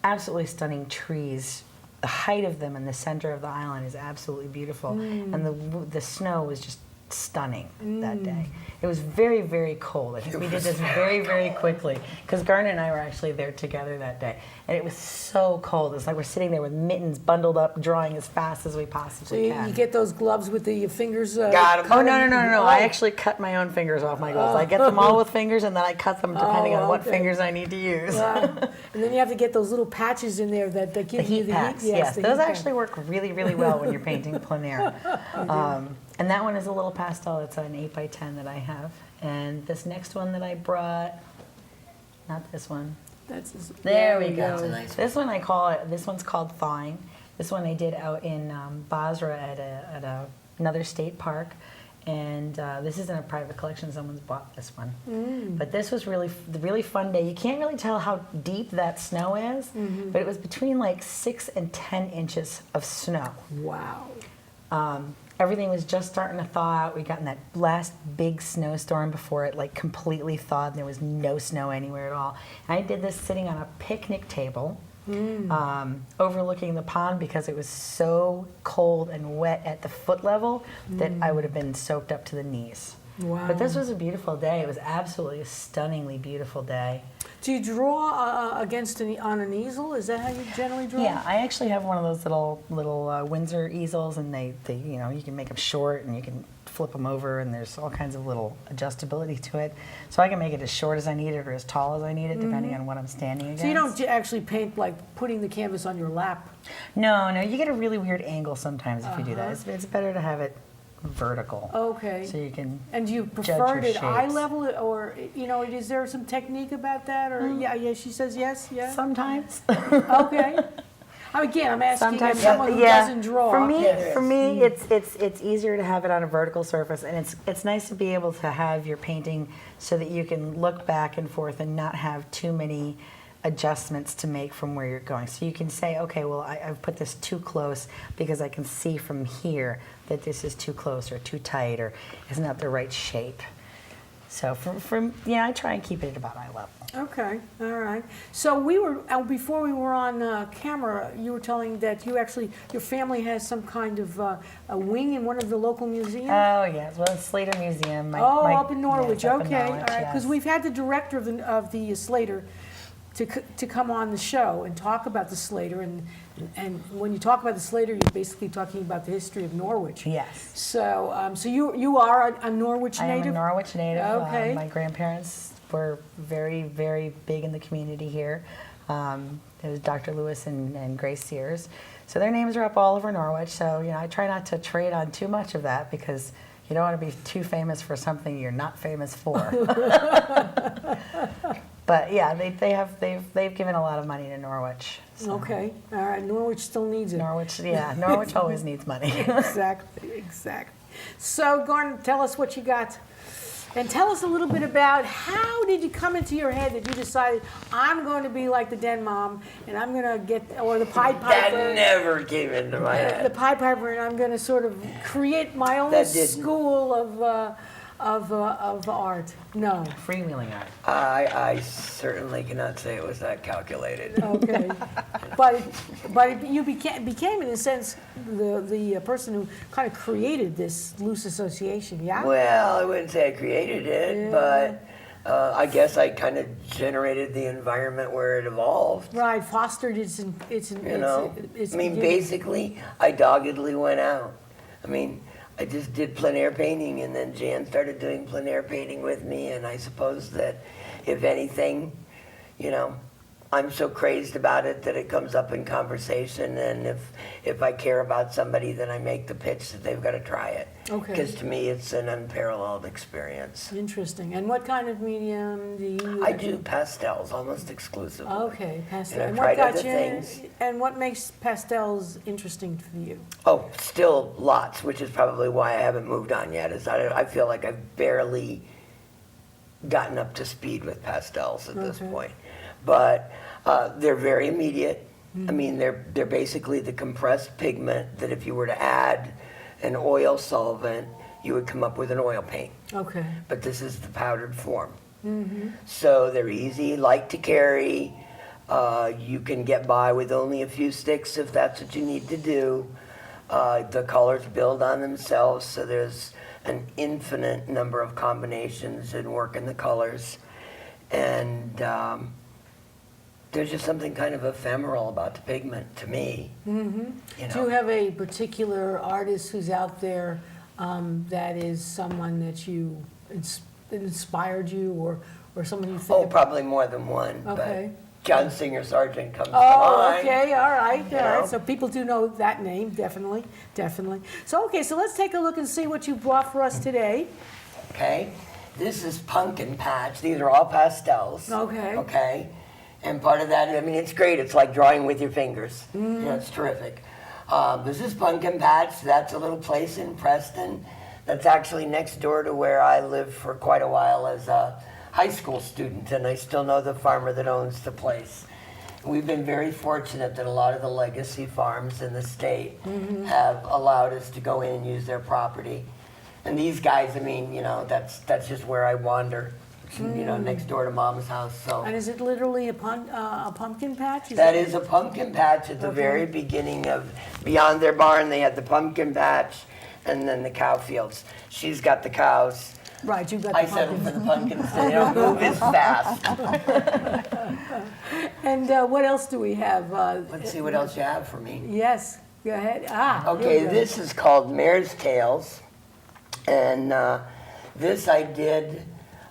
absolutely stunning trees. The height of them in the center of the island is absolutely beautiful, and the snow was just stunning that day. It was very, very cold. I think we did this very, very quickly because Garnet and I were actually there together that day, and it was so cold. It's like we're sitting there with mittens bundled up, drawing as fast as we So possibly can. you get those gloves with the fingers. Got 'em. Oh, no. I actually cut my own fingers off my gloves. I get them all with fingers, and then I cut them depending on what okay. fingers I need to use. Wow. And then you have to get those little patches in there that The give you heat the packs, heat. yes. the Those heat actually work really, really well when you're painting plein air. And that one is a little pastel. It's an 8x10 that I have. And this next one that I brought, not this one. There we go. That's a nice This one this one's called Thawing. This one I did out in Basra at another state park. And this isn't a private collection, someone's bought this one. But this was really fun day. You can't really tell how deep that snow is, but it was between like 6 and 10 inches of snow. Wow. Everything was just starting to thaw out. We'd gotten that last big snowstorm before it like completely thawed and there was no snow anywhere at all. And I did this sitting on a picnic table overlooking the pond because it was so cold and wet at the foot level that I would have been soaked up to the knees. Wow. But this was a beautiful day. It was absolutely a stunningly beautiful day. Do you draw on an easel? Is that how you generally draw? Yeah, I actually have one of those little Windsor easels, and they you can make them short and you can flip them over, and there's all kinds of little adjustability to it. So I can make it as short as I need it or as tall as I need it, depending on what I'm standing against. So you don't actually paint like putting the canvas on your lap? No, you get a really weird angle sometimes if you do that. It's better to have it vertical. Okay. So you can And do you judge prefer your it at eye shapes. level, or is there some technique about that? Or yeah, she says yes, yeah. Sometimes. Okay. Again, I'm asking Sometimes, as someone who doesn't draw. For me, it's easier to have it on a vertical surface, and it's nice to be able to have your painting so that you can look back and forth and not have too many adjustments to make from where you're going. So you can say, okay, well, I've put this too close because I can see from here that this is too close or too tight or is not the right shape. So I try and keep it at about eye level. Okay, all right. So we were, before we were on camera, you were telling that your family has some kind of a wing in one of the local museums? Oh, yes. Well, it's Slater Museum. Up in Norwich, yes, up in okay, all Norwich, right. Because yes. we've had the director of the Slater to come on the show and talk about the Slater, and when you talk about the Slater, you're basically talking about the history of Norwich. Yes. So, so you are a Norwich I am native? a Norwich native. Okay. My grandparents were very, very big in the community here. It was Dr. Lewis and Grace Sears. So their names are up all over Norwich. So, I try not to trade on too much of that because you don't want to be too famous for something you're not famous for. But yeah, they've given a lot of money to Norwich. So. Okay, all right. Norwich still needs it. Norwich always needs money. Exactly. So, Gordon, tell us what you got. And tell us a little bit about how did you come into your head that you decided, I'm going to be like the Den Mom, and I'm going to get, or the Pied Piper. That never came into my head. The Pied Piper, and I'm going to sort of create my own That didn't. school of art. No. Freewheeling art. I certainly cannot say it was that calculated. Okay. But you became, in a sense, the person who kind of created this loose association, yeah? Well, I wouldn't say I created it, but I guess I kind of generated the environment where it evolved. Right, fostered its You beginning. know, basically, I doggedly went out. I just did plein air painting, and then Jan started doing plein air painting with me, and I suppose that, if anything, I'm so crazed about it that it comes up in conversation, and if I care about somebody, then I make the pitch that they've got to try it. Okay. Because to me, it's an unparalleled experience. Interesting. And what kind of medium do you? I do pastels almost exclusively. Okay, pastel. And I've And tried what other got you? things. And what makes pastels interesting for you? Oh, still lots, which is probably why I haven't moved on yet. Is I feel like I've barely gotten up to speed with pastels at this point. But they're very immediate. They're basically the compressed pigment that if you were to add an oil solvent, you would come up with an oil paint. Okay. But this is the powdered form. So they're easy, light to carry. You can get by with only a few sticks if that's what you need to do. The colors build on themselves, so there's an infinite number of combinations and work in the colors. And there's just something kind of ephemeral about the pigment to me. Do you have a particular artist who's out there that is someone that you inspired you, or someone you think? Oh, probably more than one. Okay. But John Singer Sargent comes to Oh, mind. okay, all right. know? So people do know that name, definitely. So, okay, so let's take a look and see what you brought for us today. Okay, this is Pumpkin Patch. These are all pastels. Okay. Okay, and part of that, it's great. It's like drawing with your fingers. It's terrific. This is Pumpkin Patch. That's a little place in Preston. That's actually next door to where I lived for quite a while as a high school student, and I still know the farmer that owns the place. We've been very fortunate that a lot of the legacy farms in the state have allowed us to go in and use their property. And these guys, that's just where I wander, next door to Mom's house. So And is it literally a pumpkin patch? that is a pumpkin patch at the very beginning of, beyond their barn, they had the pumpkin patch and then the cow fields. She's got the cows. Right, you've got I the settle pumpkin. for the pumpkins, they don't move as fast. And what else do we have? Let's see what else you have for me. Yes, go ahead. Here Okay, we go. this is called Mare's Tails, and this I did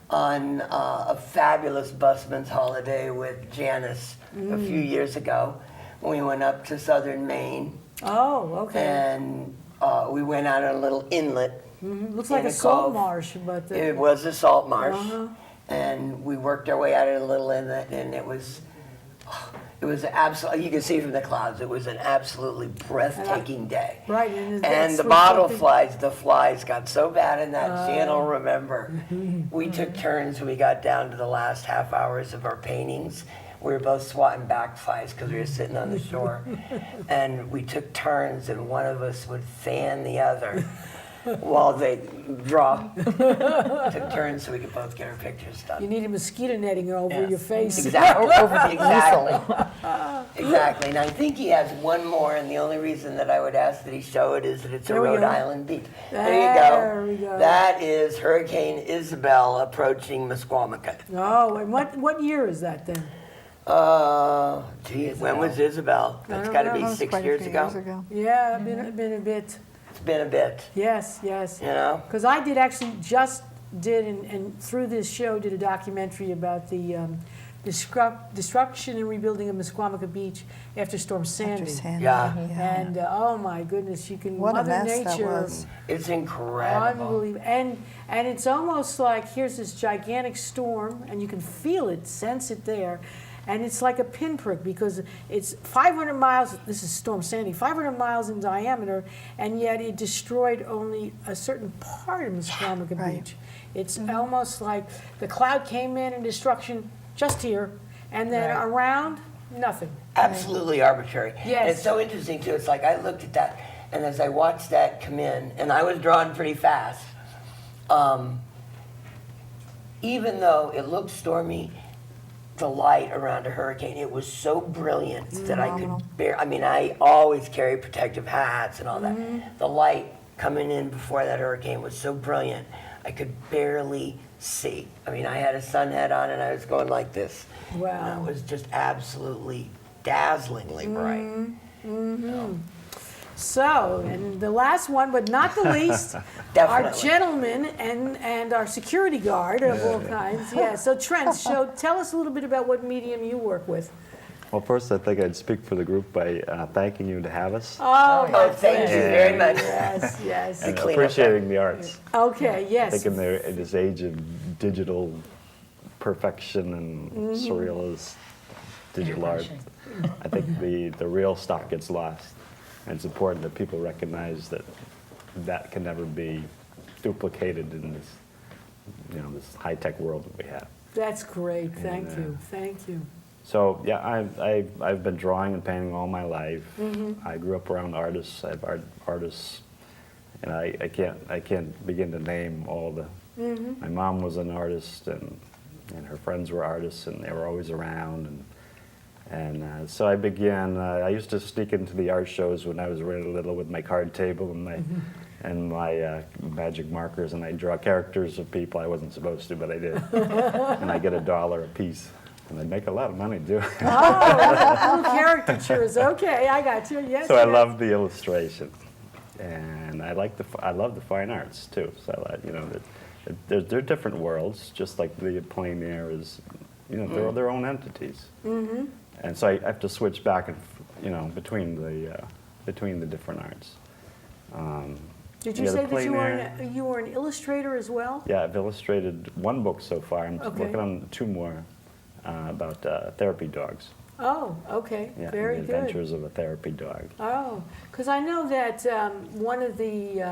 on a fabulous busman's holiday with Janice a few years ago. We went up to southern Maine, Oh, okay. and we went out on a little inlet. Looks like in a salt cove. marsh, but It was a salt marsh, Uh-huh. and we worked our way out of a little inlet, and it was absolutely, you can see from the clouds, it was an absolutely breathtaking day. right. And, And the bottle flies, the flies got so bad in that, Jan will remember. We took turns when we got down to the last half hours of our paintings. We were both swatting back flies because we were sitting on the shore. And we took turns, and one of us would fan the other. while they draw. Took turns so we could both get our pictures done. You need a mosquito netting over your face. Exactly. Exactly. And I think he has one more, and the only reason that I would ask that he show it is that it's a There we Rhode go. Island beach. There There we you go. go. That is Hurricane Isabel approaching Musquamacut. Oh, and what year is that then? Gee, when was Isabel? That's don't got to know. be That was 6 quite a years few ago. years ago. Yeah, been a bit. It's been a bit, Yes, yes. you know? Because I did actually just did and through this show did a documentary about the destruction and rebuilding of Musquamacut Beach after Storm Sandy. After Sandy. Yeah. And oh my goodness, you can What a Mother mess that Nature. was. It's incredible. Unbelievable. And it's almost like here's this gigantic storm, and you can feel it, sense it there. And it's like a pinprick because it's 500 miles, this is Storm Sandy, 500 miles in diameter, and yet it destroyed only a certain part of Musquamacut Right. Beach. It's almost like the cloud came in and destruction just here, and then Right. around, nothing. Absolutely arbitrary. Yes. And it's so interesting too. It's like I looked at that, and as I watched that come in, and I was drawn pretty fast. Even though it looked stormy, the light around a hurricane, it was so brilliant that I Phenomenal. could bear. I mean, I always carry protective hats and all that. The light coming in before that hurricane was so brilliant, I could barely see. I mean, I had a sun hat on, and I was going like this. Wow. It was just absolutely dazzlingly bright. So, and the last one, but not the least, our Definitely. gentleman and our security guard of all kinds. Yeah. So, Trent, tell us a little bit about what medium you work with. Well, first, I think I'd speak for the group by thanking you to have us Oh, Oh, thank you very much. yes, yes. and clean up appreciating the arts. Okay, I yes. think in this age of digital perfection and surrealist digital art, I think the real stuff gets lost. And it's important that people recognize that that can never be duplicated in this, this high-tech world that we have. That's great. Thank And, you. Thank you. So yeah, I've been drawing and painting all my life. I grew up around artists. I have artists, and I can't begin to name all the. My mom was an artist, and her friends were artists, and they were always around. And so I began. I used to sneak into the art shows when I was really little with my card table and my magic markers, and I draw characters of people I wasn't supposed to, but I did. And I get $1 a piece. And I make a lot of money doing it. Oh, little caricatures. Okay, I got you. Yes. So I yes. love the illustration, and I love the fine arts too. So they're different worlds, just like the plein air is. They're their own entities. And so I have to switch back and between the different arts. Did you the say that plein air. you were an illustrator as well? Yeah, I've illustrated one book so far. I'm Okay. working on 2 more about therapy dogs. Oh, okay. Yeah, Very the good. adventures of a therapy dog. Oh, because I know that one of the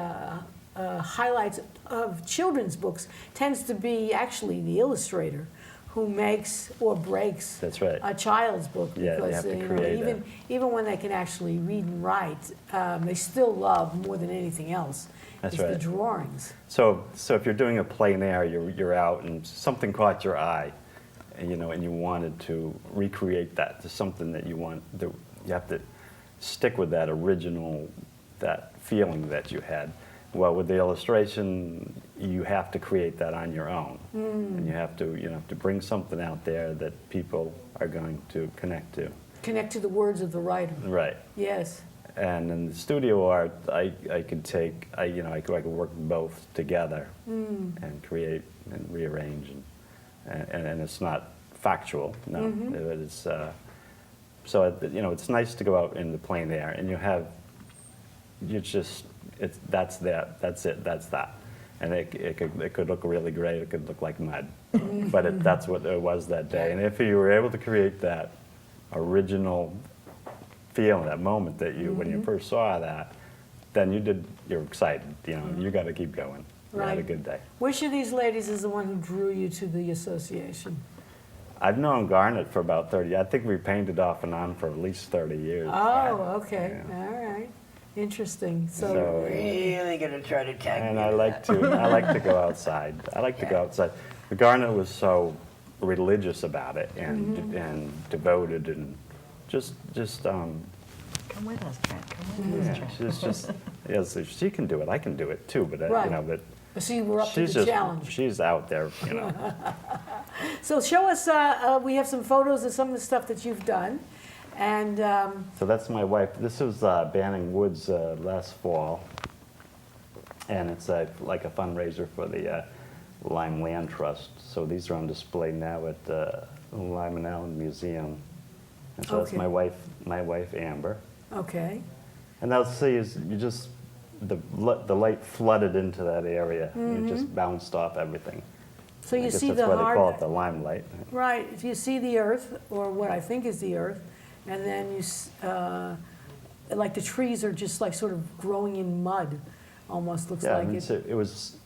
highlights of children's books tends to be actually the illustrator who makes or breaks That's right. a child's book. Yeah, they because have to create even when they can actually read and write, they still love more than anything else That's is the right. drawings. So if you're doing a plein air, you're out and something caught your eye, and you wanted to recreate that to something that you want. You have to stick with that original, that feeling that you had. Well, with the illustration, you have to create that on your own, and you have to bring something out there that people are going to connect to. Connect to the words of the writer. Right. Yes. And in the studio art, I could take, I could work both together and create and rearrange, and it's not factual, no. It's so it's nice to go out in the plein air, and that's that, and it could look really great. It could look like mud, but that's what it was that day. And if you were able to create that original feeling, that moment that when you first saw that, then you're excited. You got to keep going. You had a Right. good day. Which of these ladies is the one who drew you to the association? I've known Garnet for about 30. I think we painted off and on for at least 30 years. Oh, okay. Yeah. All right. Interesting. So, So, Really gonna try to tag and me I into like that. to go outside. I like to go outside. But Garnet was so religious about it and devoted and just Come with us, Trent. Come with us, yeah, Trent. she's just yes, she can do it. I can do it too, but Right. you know, but so you were up to she's the just challenge. she's out there, you know. So show us, we have some photos of some of the stuff that you've done. And So that's my wife. This was Banning Woods last fall, and it's like a fundraiser for the Lyme Land Trust. So these are on display now at the Lyme and Allen Museum. And so that's Okay. my wife Amber. okay. And now see is you just the light flooded into that area. And it just bounced off everything. So I you guess see that's the why they call it hard, the limelight. right, if you see the earth, or what I think is the earth, and then like the trees are just like sort of growing in mud, almost looks Yeah, like I mean, it. so it was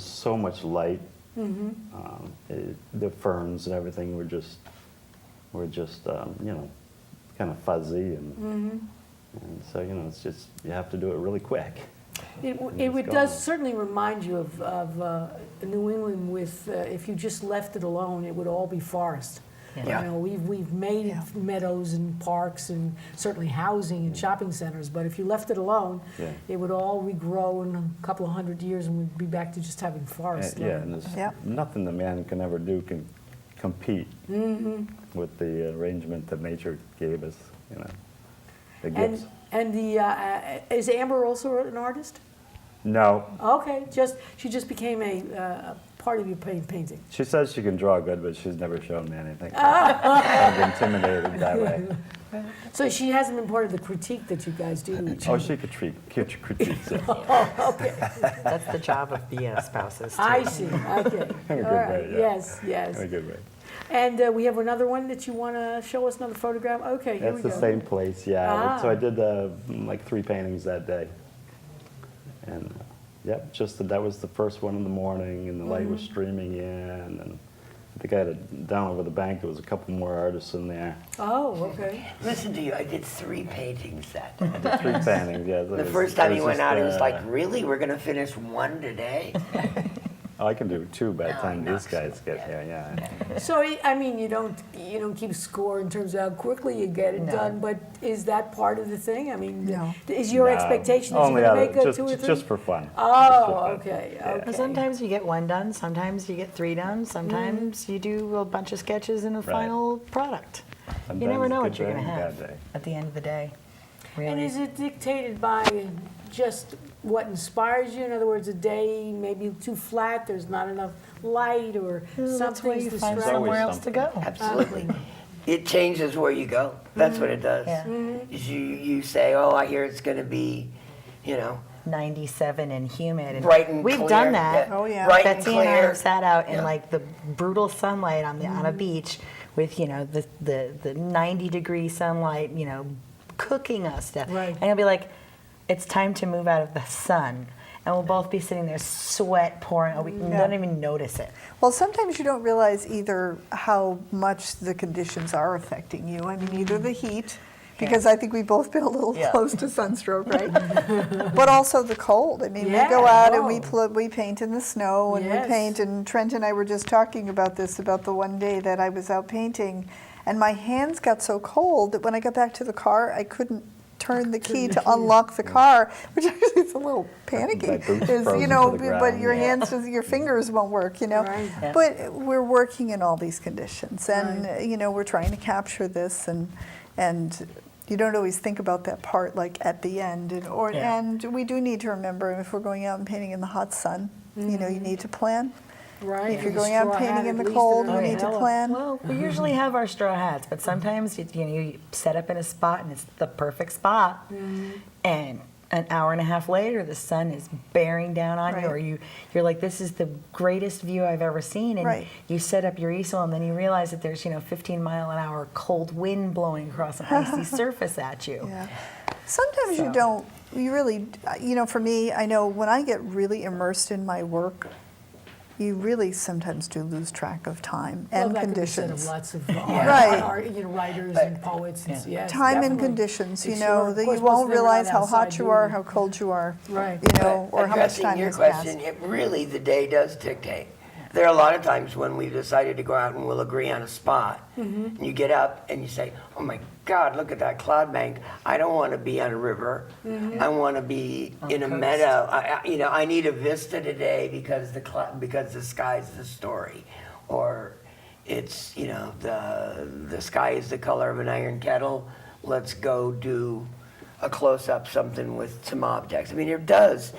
so much light. The ferns and everything were just you know, kind of fuzzy and so you know it's just you have to do it really quick. It it's does gone. certainly remind you of New England with, if you just left it alone, it would all be forest. Yeah. You know, we've made Yeah. meadows and parks and certainly housing and shopping centers, but if you left it alone, Yeah. it would all regrow in a couple of hundred years and we'd be back to just having forest. Yeah, land. and there's Yeah. nothing the man can ever do can compete with the arrangement that nature gave us. You know, the gifts. And is Amber also an artist? No, Okay, she just became a part of your painting. she says she can draw good, but she's never shown me anything. I'm intimidated that way. So she hasn't been part of the critique that you guys do to each Oh, other. she could critiques it. That's the job of the spouses, too. I see, okay. In a All good right, way, yeah. yes, yes. In a good way. And we have another one that you want to show us, another photograph? Okay, here we That's go. the same place, yeah. Ah. So I did like 3 paintings that day. And yep, that was the first one in the morning, and the light was streaming in. And I think I had down over the bank, there was a couple more artists in there. Oh, okay. Listen to you, I did 3 paintings that day. I did 3 paintings, yeah. The first time you went out, it was like, really? We're gonna finish 1 today? Oh, I can do 2 by the No, time not these guys so, get yeah. here, yeah. So, I mean, you don't keep score in terms of how quickly you get it No. done, but is that part of the thing? I mean, No. is your No, expectation that you're only going to out of- make a just, 2 or 3? Just for fun. Oh, Just for fun. okay, Yeah. okay. Well, sometimes you get 1 done, sometimes you get 3 done, sometimes you do a bunch of sketches in a final product. You never Sometimes know a what good you're day going to and a have bad day. at the end of the day. And Really. is it dictated by just what inspires you? In other words, a day maybe too flat, there's not enough light, or Well, that's why something's you find distracting? somewhere always else to go. Absolutely. It changes where you go. That's what it does. Yeah. Is you say, oh, I hear it's gonna be, you know, 97 and humid. And bright and we've clear. done that. Oh, yeah. Bright and Betsy and I clear. have sat out in Yeah. like the brutal sunlight on a beach with the 90-degree sunlight, cooking us to death. Right. And it'll be like, it's time to move out of the sun. And we'll both be sitting there, sweat pouring. We don't even notice it. Well, sometimes you don't realize either how much the conditions are affecting you. I mean, either the heat, because I think we've both been a little Yeah. close to sunstroke, right? But also the cold. I mean, Yeah, we go out and oh. we paint in the snow and Yes. we paint. And Trent and I were just talking about this, about the one day that I was out painting, and my hands got so cold that when I got back to the car, I couldn't turn the key to unlock the car, which actually is a little panicky. My boots Is, frozen you know, to the but ground, your yeah. hands, your fingers won't work, you know. Right. Yeah. But we're working in all these conditions, and Right. we're trying to capture this, and you don't always think about that part like at the end, Yeah. and we do need to remember if we're going out and painting in the hot sun, you need to plan. Right. If you're and going out straw painting hat in at the least cold, in we an need to umbrella. plan. Well, we usually have our straw hats, but sometimes you set up in a spot and it's the perfect spot, and an hour and a half later the sun is bearing down on you, Right. or you're like, this is the greatest view I've ever seen, and Right. you set up your easel and then you realize that there's 15-mile-an-hour cold wind blowing across an icy surface at you. Yeah. Sometimes you So. don't, you really, for me, I know when I get really immersed in my work, you really sometimes do lose track of time Well, and that could be said conditions. of lots of Right. writers and poets. And, yes, Time and definitely. conditions, you It's know, of that course, you most won't of them are realize not how outside hot you are, doing how it. cold you are, Right. you know, But or how much addressing time your has question, passed. it really, the day does dictate. There are a lot of times when we've decided to go out and we'll agree on a spot. Mm-hmm. And you get up and you say, oh my God, look at that cloud bank. I don't want to be on a river. Mm-hmm. I want to be in a coast. meadow. I need a vista today because because the sky's the story. Or it's, the sky is the color of an iron kettle. Let's go do a close-up, something with some objects. I mean, it does.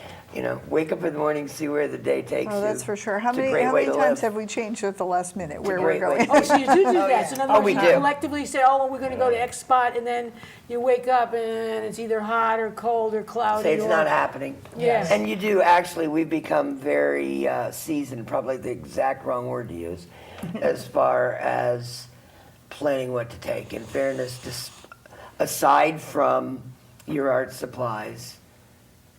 Wake up in the morning, see where the day takes you. Oh, that's for sure. How It's a many great way to times live. have we changed at the last minute where a we're great way going? to Oh, so you do that. So in other Oh, words, we you do. collectively say, oh, well, we're going to go to X spot, and then you wake up and it's either hot or cold or cloudy. Say it's or, not happening. Yes. And you do, actually, we've become very seasoned, probably the exact wrong word to use, as far as planning what to take. In fairness, aside from your art supplies,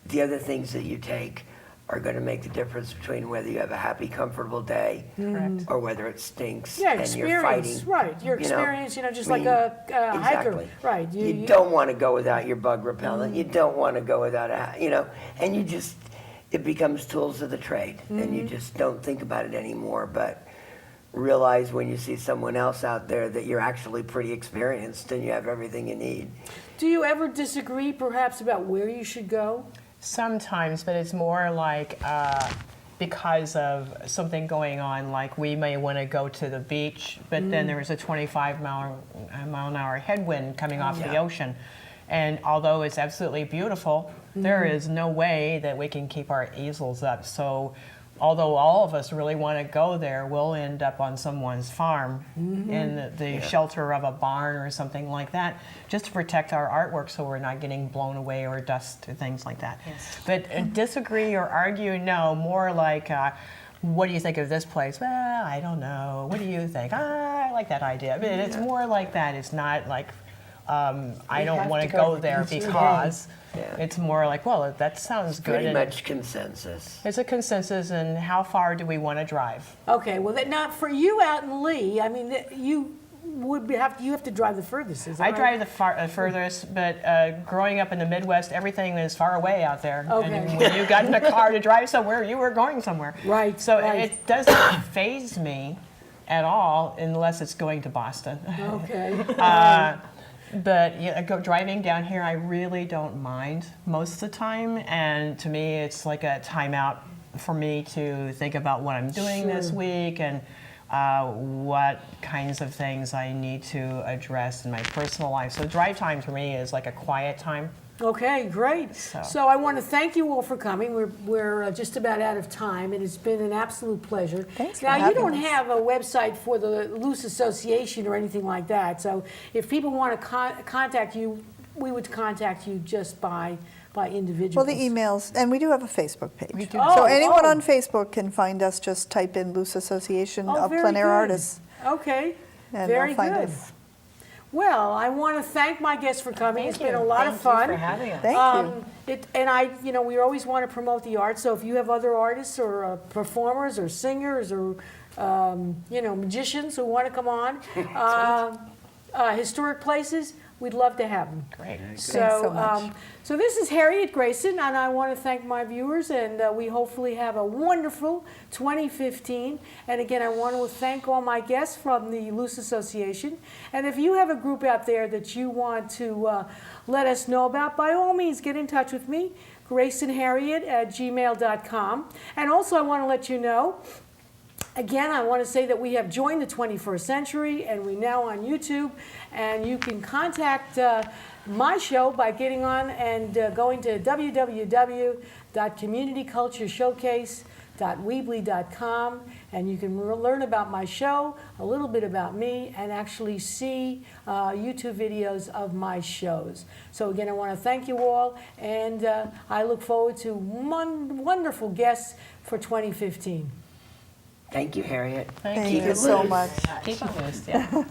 the other things that you take are going to make the difference between whether you have a happy, comfortable day or whether it stinks Yeah, and you're fighting. experience, right. Your you know? experience, just I like mean, a hiker. exactly. Right. You don't want to go without your bug repellent. You don't want to go without and it becomes tools of the trade, and you just don't think about it anymore. But realize when you see someone else out there that you're actually pretty experienced and you have everything you need. Do you ever disagree, perhaps, about where you should go? Sometimes, but it's more like because of something going on, like we may want to go to the beach, but then there is a 25-mile-an-hour headwind coming off the ocean. And although it's absolutely beautiful, there is no way that we can keep our easels up. So although all of us really want to go there, we'll end up on someone's farm in the shelter of a barn or something like that, just to protect our artwork so we're not getting blown away or dust or things like that. Yes. But disagree or argue, no, more like, what do you think of this place? Well, I don't know. What do you think? I like that idea. I mean, it's more like that. It's not like, I don't have want to to go go to there the beach because. Yeah. It's more like, well, that sounds good. Pretty and much consensus. it's a consensus, and how far do we want to drive? Okay, well, now for you out in Lee, I mean, you have to drive the furthest. Is that I right? drive the furthest, but growing up in the Midwest, everything is far away out there. Okay. And when you got in a car to drive somewhere, you were going somewhere. Right, So right. it doesn't faze me at all unless it's going to Boston. Okay. But driving down here, I really don't mind most of the time. And to me, it's like a timeout for me to think about what I'm doing this week and what kinds of things I need to address in my personal life. So drive time for me is like a quiet time. Okay, great. So- So I want to thank you all for coming. We're just about out of time, and it's been an absolute pleasure. Thanks for now, you having don't us. have a website for the Loose Association or anything like that. So if people want to contact you, we would contact you just by individuals. Well, the emails, and we do have a Facebook page. We do. So Oh, anyone oh. on Facebook can find us, just type in Loose Association Oh, of very Plein Air good. Artists. Okay, And very they'll find good. us. Well, I want to thank my guests for coming. It's been a lot of Thank fun. you for having us. Thank you. We always want to promote the arts. So if you have other artists or performers or singers or magicians who want to come on, historic places, we'd love to have them. Great. so much. So this is Harriet Grayson, and I want to thank my viewers, and we hopefully have a wonderful 2015. And again, I want to thank all my guests from the Loose Association. And if you have a group out there that you want to let us know about, by all means, get in touch with me, GraysonHarriet@gmail.com. And also, I want to let you know, again, I want to say that we have joined the 21st century, and we're now on YouTube, and you can contact my show by getting on and going to www.communitycultureshowcase.weebly.com, and you can learn about my show, a little bit about me, and actually see YouTube videos of my shows. So again, I want to thank you all, and I look forward to wonderful guests for 2015. Thank you, Harriet. Thank you so much. Keep on loose, yeah.